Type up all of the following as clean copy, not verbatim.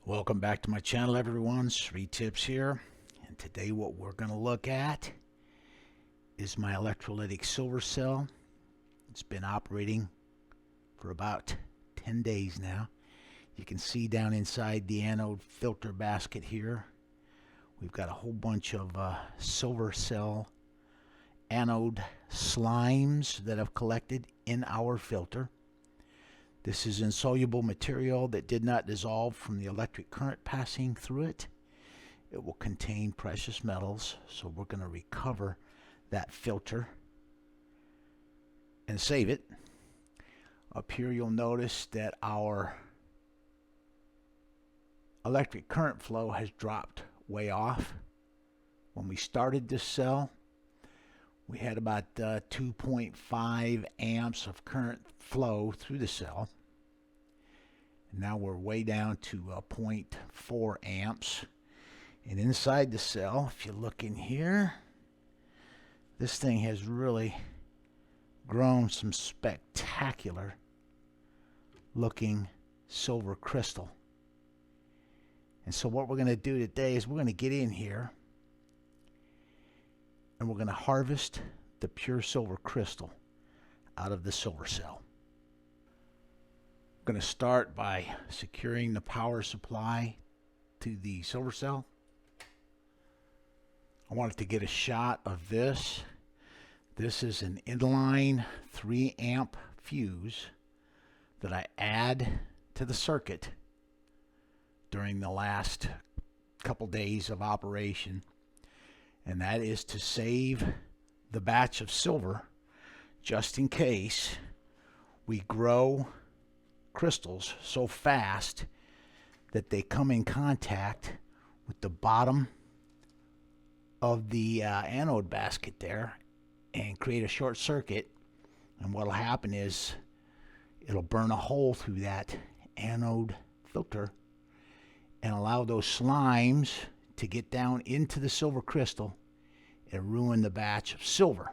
Welcome back to my channel, everyone. Sri Tips here, and today what we're going to look at is my electrolytic silver cell. It's been operating for about 10 days now. You can see down inside the anode filter basket here, we've got a whole bunch of silver cell anode slimes that have collected in our filter. This is insoluble material that did not dissolve from the electric current passing through it. It will contain precious metals, so we're going to recover that filter and save it. Up here you'll notice that our electric current flow has dropped way off. When we started this cell, we had about 2.5 amps of current flow through the cell. And now we're way down to 0.4 amps. And inside the cell, if you look in here, this thing has really grown some spectacular looking silver crystal. And so what we're going to do today is we're going to get in here and we're going to harvest the pure silver crystal out of the silver cell. I'm going to start by securing the power supply to the silver cell. I wanted to get a shot of this. This is an inline 3 amp fuse that I add to the circuit during the last couple days of operation. And that is to save the batch of silver just in case we grow crystals so fast that they come in contact with the bottom of the anode basket there and create a short circuit. And what will happen is it'll burn a hole through that anode filter and allow those slimes to get down into the silver crystal and ruin the batch of silver.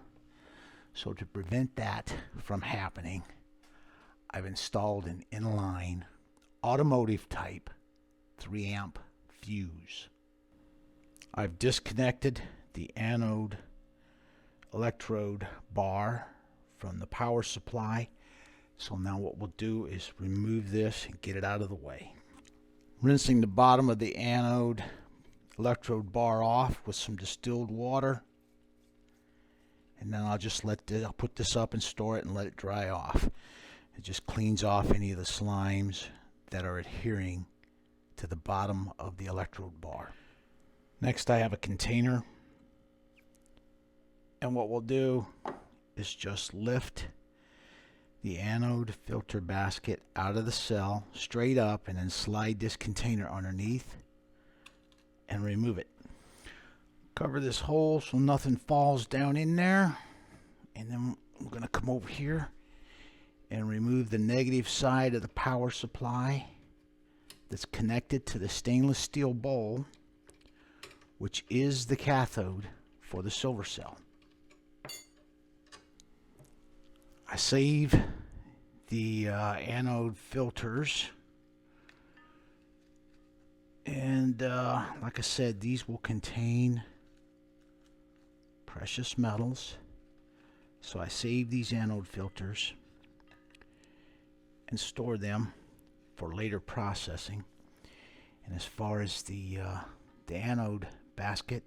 So to prevent that from happening, I've installed an inline automotive type 3 amp fuse. I've disconnected the anode electrode bar from the power supply. So now what we'll do is remove this and get it out of the way. Rinsing the bottom of the anode electrode bar off with some distilled water, and then I'll just I'll put this up and store it and let it dry off. It just cleans off any of the slimes that are adhering to the bottom of the electrode bar. Next I have a container, and what we'll do is just lift the anode filter basket out of the cell straight up and then slide this container underneath and remove it. Cover this hole so nothing falls down in there, and then we're going to come over here and remove the negative side of the power supply that's connected to the stainless steel bowl, which is the cathode for the silver cell. I save the anode filters, and like I said, these will contain precious metals. So I save these anode filters and store them for later processing. And as far as the anode basket,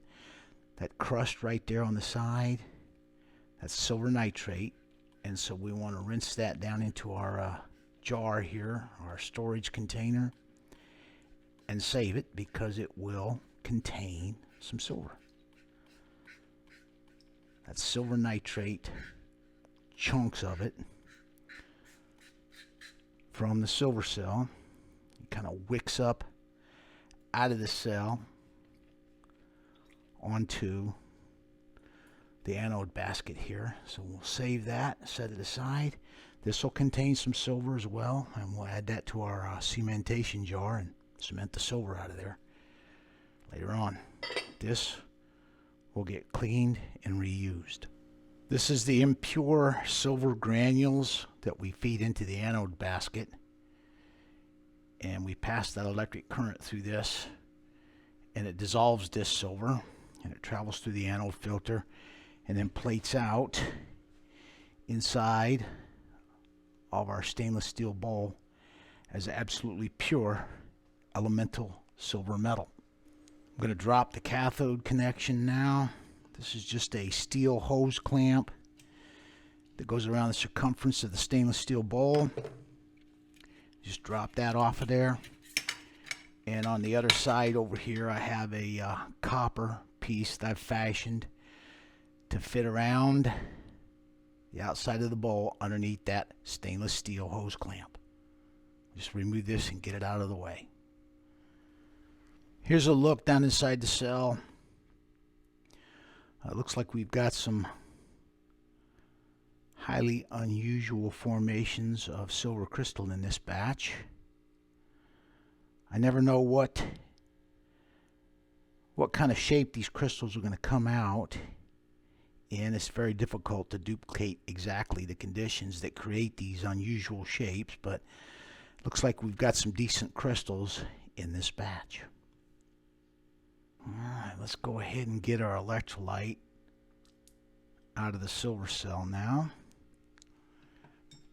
that crust right there on the side, that's silver nitrate. And so we want to rinse that down into our jar here, our storage container, and save it because it will contain some silver. That's silver nitrate, chunks of it from the silver cell. It kind of wicks up out of the cell onto the anode basket here. So we'll save that, set it aside. This will contain some silver as well, and we'll add that to our cementation jar and cement the silver out of there later on. This will get cleaned and reused. This is the impure silver granules that we feed into the anode basket. and we pass that electric current through this, and it dissolves this silver, and it travels through the anode filter and then plates out inside of our stainless steel bowl as absolutely pure elemental silver metal. I'm going to drop the cathode connection now. This is just a steel hose clamp that goes around the circumference of the stainless steel bowl. Just drop that off of there. And on the other side over here, I have a copper piece that I've fashioned to fit around the outside of the bowl underneath that stainless steel hose clamp. Just remove this and get it out of the way. Here's a look down inside the cell. It looks like we've got some highly unusual formations of silver crystal in this batch. I never know what kind of shape these crystals are going to come out in. It's very difficult to duplicate exactly the conditions that create these unusual shapes, but it looks like we've got some decent crystals in this batch. Alright, let's go ahead and get our electrolyte out of the silver cell now.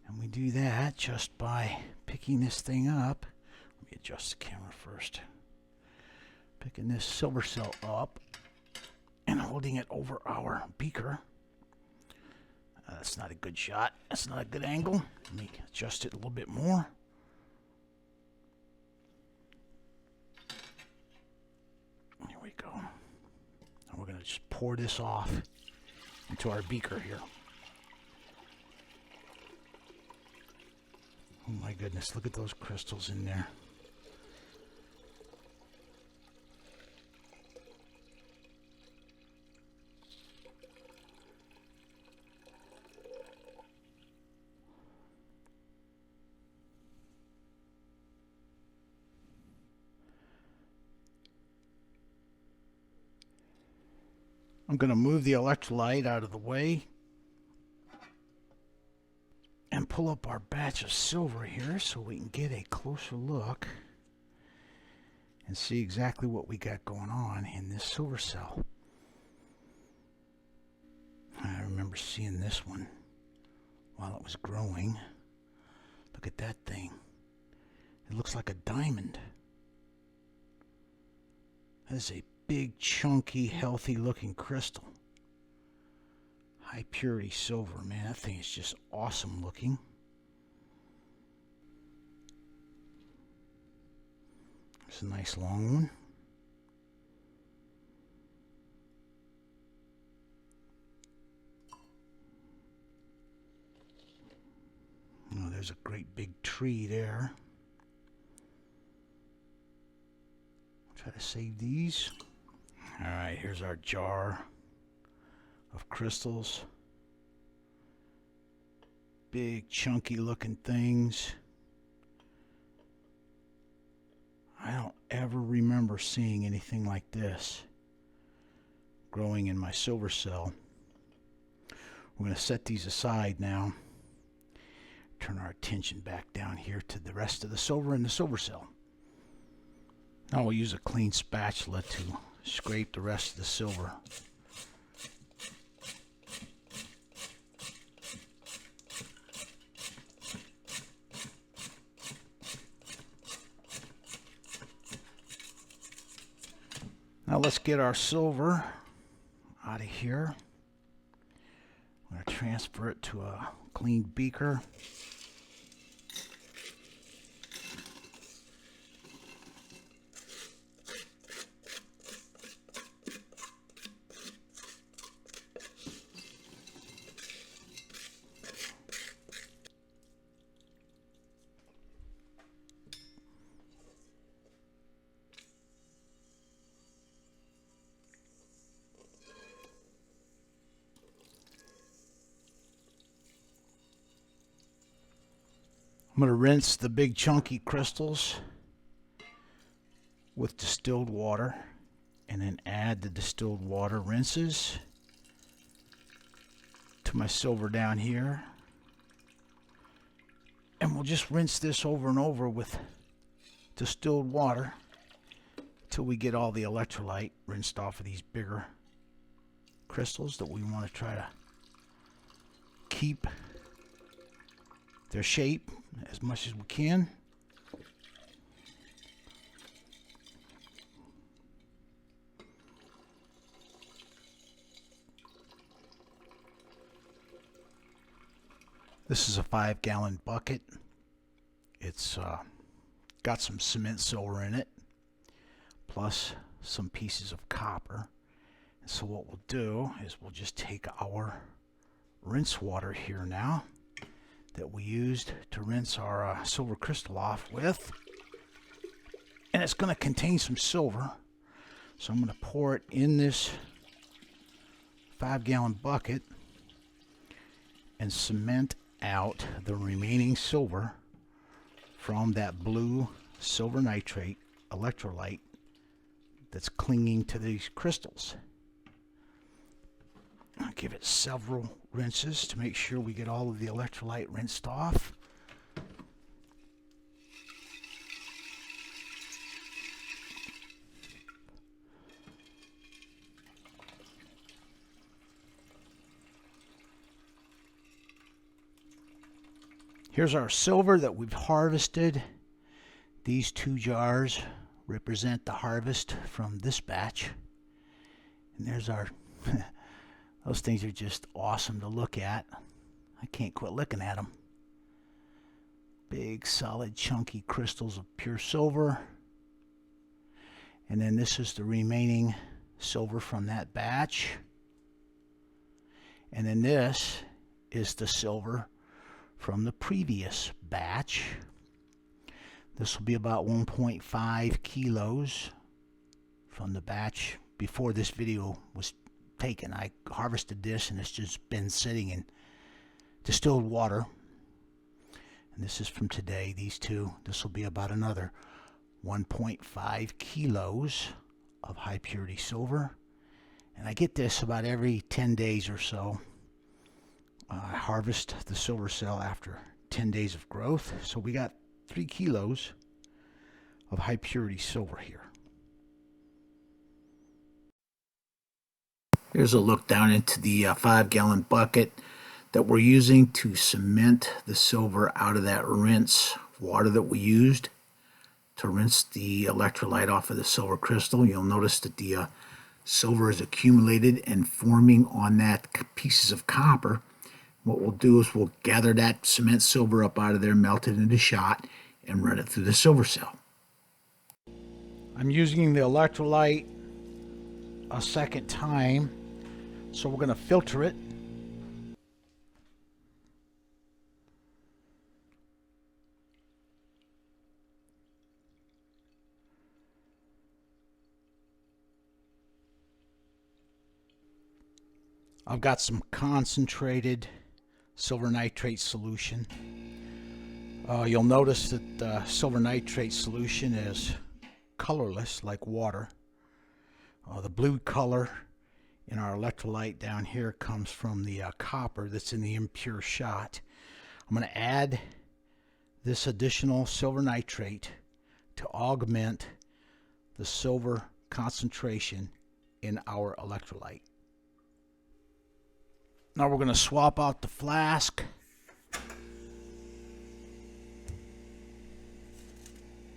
And we do that just by picking this thing up. Let me adjust the camera first. Picking this silver cell up and holding it over our beaker. That's not a good shot. That's not a good angle. Let me adjust it a little bit more. Here we go. And we're going to just pour this off into our beaker here. Oh my goodness, look at those crystals in there. I'm going to move the electrolyte out of the way and pull up our batch of silver here so we can get a closer look and see exactly what we got going on in this silver cell. I remember seeing this one while it was growing. Look at that thing. It looks like a diamond. That is a big, chunky, healthy looking crystal. High purity silver, man, that thing is just awesome looking. It's a nice long one. Oh, there's a great big tree there. Try to save these. Alright, here's our jar of crystals. Big, chunky looking things. I don't ever remember seeing anything like this growing in my silver cell. We're going to set these aside now. Turn our attention back down here to the rest of the silver in the silver cell. Now we'll use a clean spatula to scrape the rest of the silver. Now let's get our silver out of here. I'm going to transfer it to a clean beaker. I'm going to rinse the big chunky crystals with distilled water and then add the distilled water rinses to my silver down here. And we'll just rinse this over and over with distilled water till we get all the electrolyte rinsed off of these bigger crystals that we want to try to keep their shape as much as we can. This is a 5-gallon bucket. It's got some cement silver in it, plus some pieces of copper. And so what we'll do is we'll just take our rinse water here now that we used to rinse our silver crystal off with. And it's going to contain some silver. So I'm going to pour it in this 5-gallon bucket and cement out the remaining silver from that blue silver nitrate electrolyte that's clinging to these crystals. I'll give it several rinses to make sure we get all of the electrolyte rinsed off. Here's our silver that we've harvested. These 2 jars represent the harvest from this batch. And there's our, those things are just awesome to look at. I can't quit looking at them. Big, solid, chunky crystals of pure silver. And then this is the remaining silver from that batch. And then this is the silver from the previous batch. This will be about 1.5 kilos from the batch before this video was taken. I harvested this and it's just been sitting in distilled water. And this is from today, these two. This will be about another 1.5 kilos of high purity silver. And I get this about every 10 days or so. I harvest the silver cell after 10 days of growth. So we got 3 kilos of high purity silver here. Here's a look down into the 5-gallon bucket that we're using to cement the silver out of that rinse water that we used to rinse the electrolyte off of the silver crystal. You'll notice that the silver is accumulated and forming on that pieces of copper. What we'll do is we'll gather that cement silver up out of there, melt it into shot, and run it through the silver cell. I'm using the electrolyte a second time, so we're going to filter it. I've got some concentrated silver nitrate solution. You'll notice that the silver nitrate solution is colorless like water. The blue color in our electrolyte down here comes from the copper that's in the impure shot. I'm going to add this additional silver nitrate to augment the silver concentration in our electrolyte. Now we're going to swap out the flask.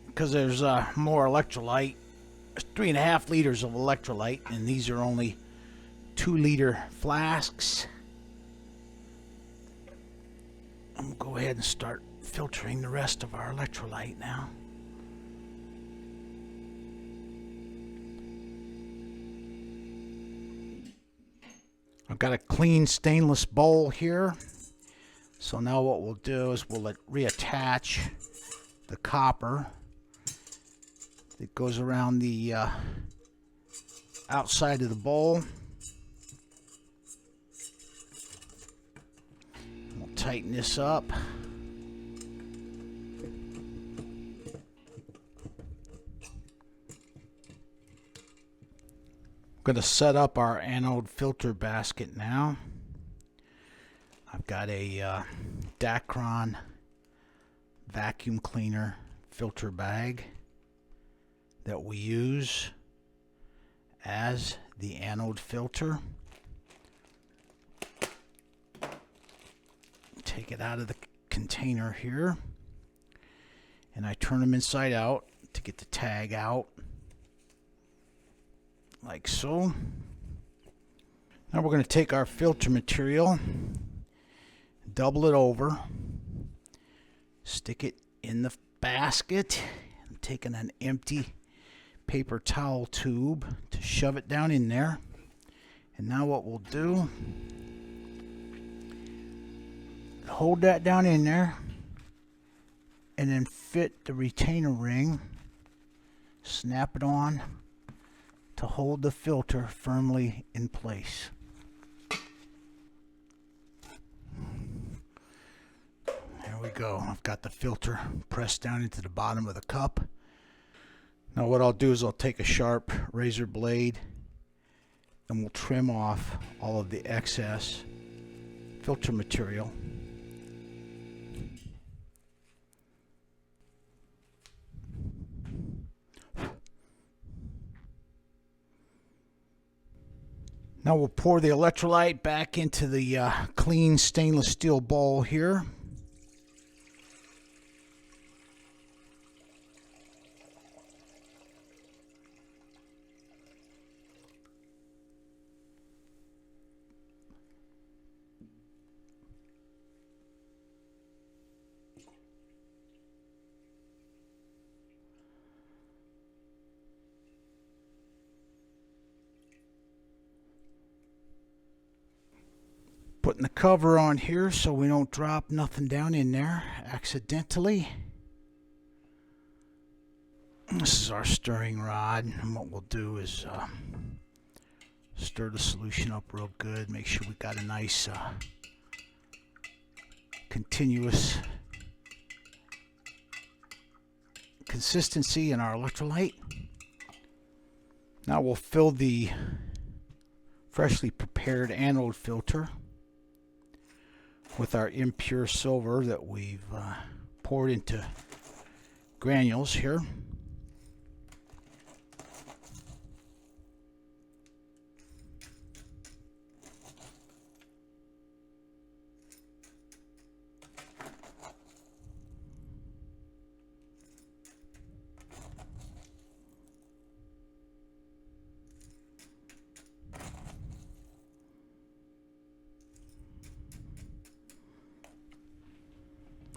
Because there's more electrolyte. There's 3.5 liters of electrolyte, and these are only 2-liter flasks. I'm going to go ahead and start filtering the rest of our electrolyte now. I've got a clean stainless bowl here. So now what we'll do is we'll reattach the copper that goes around the outside of the bowl. We'll tighten this up. I'm going to set up our anode filter basket now. I've got a Dacron vacuum cleaner filter bag. that we use as the anode filter. Take it out of the container here, and I turn them inside out to get the tag out, like so. Now we're going to take our filter material, double it over, stick it in the basket. I'm taking an empty paper towel tube to shove it down in there. And now what we'll do, hold that down in there and then fit the retainer ring, snap it on to hold the filter firmly in place. There we go. I've got the filter pressed down into the bottom of the cup. Now what I'll do is I'll take a sharp razor blade and we'll trim off all of the excess filter material. Now we'll pour the electrolyte back into the clean stainless steel bowl here. Putting the cover on here so we don't drop nothing down in there accidentally. This is our stirring rod, and what we'll do is stir the solution up real good. Make sure we got a nice continuous consistency in our electrolyte. Now we'll fill the freshly prepared anode filter with our impure silver that we've poured into granules here.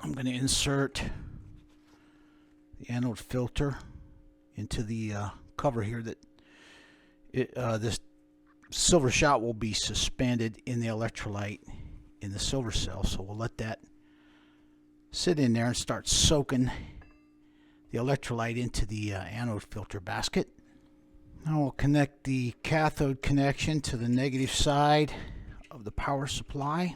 I'm going to insert the anode filter into the cover here. This silver shot will be suspended in the electrolyte in the silver cell, so we'll let that sit in there and start soaking the electrolyte into the anode filter basket. Now we'll connect the cathode connection to the negative side of the power supply.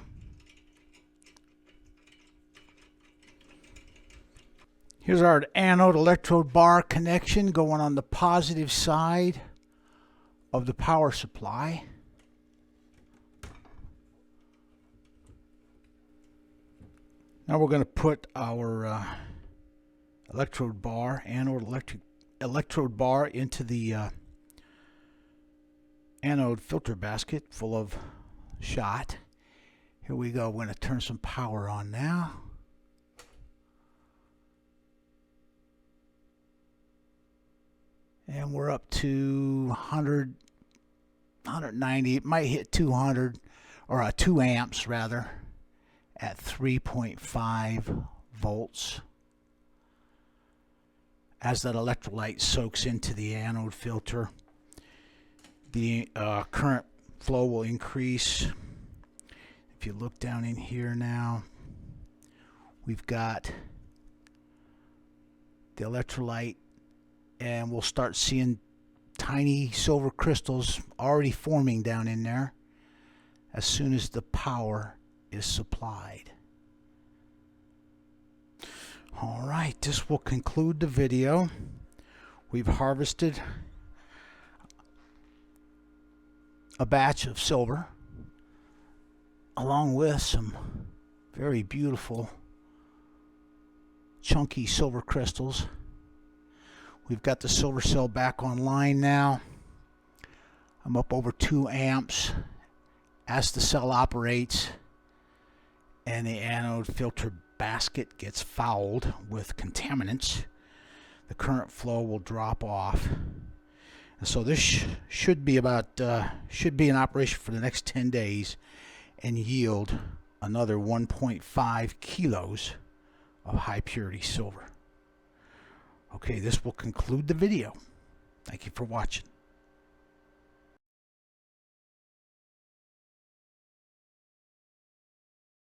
Here's our anode electrode bar connection going on the positive side of the power supply. Now we're going to put our electrode bar, electrode bar into the anode filter basket full of shot. Here we go. We're going to turn some power on now. And we're up to 100, 190. It might hit 200, or 2 amps rather, at 3.5 volts. As that electrolyte soaks into the anode filter, the current flow will increase. If you look down in here now, we've got the electrolyte, and we'll start seeing tiny silver crystals already forming down in there as soon as the power is supplied. All right, this will conclude the video. We've harvested a batch of silver along with some very beautiful chunky silver crystals. We've got the silver cell back online now. I'm up over 2 amps. As the cell operates and the anode filter basket gets fouled with contaminants, the current flow will drop off. And so this should be in operation for the next 10 days and yield another 1.5 kilos of high purity silver. Okay, this will conclude the video. Thank you for watching.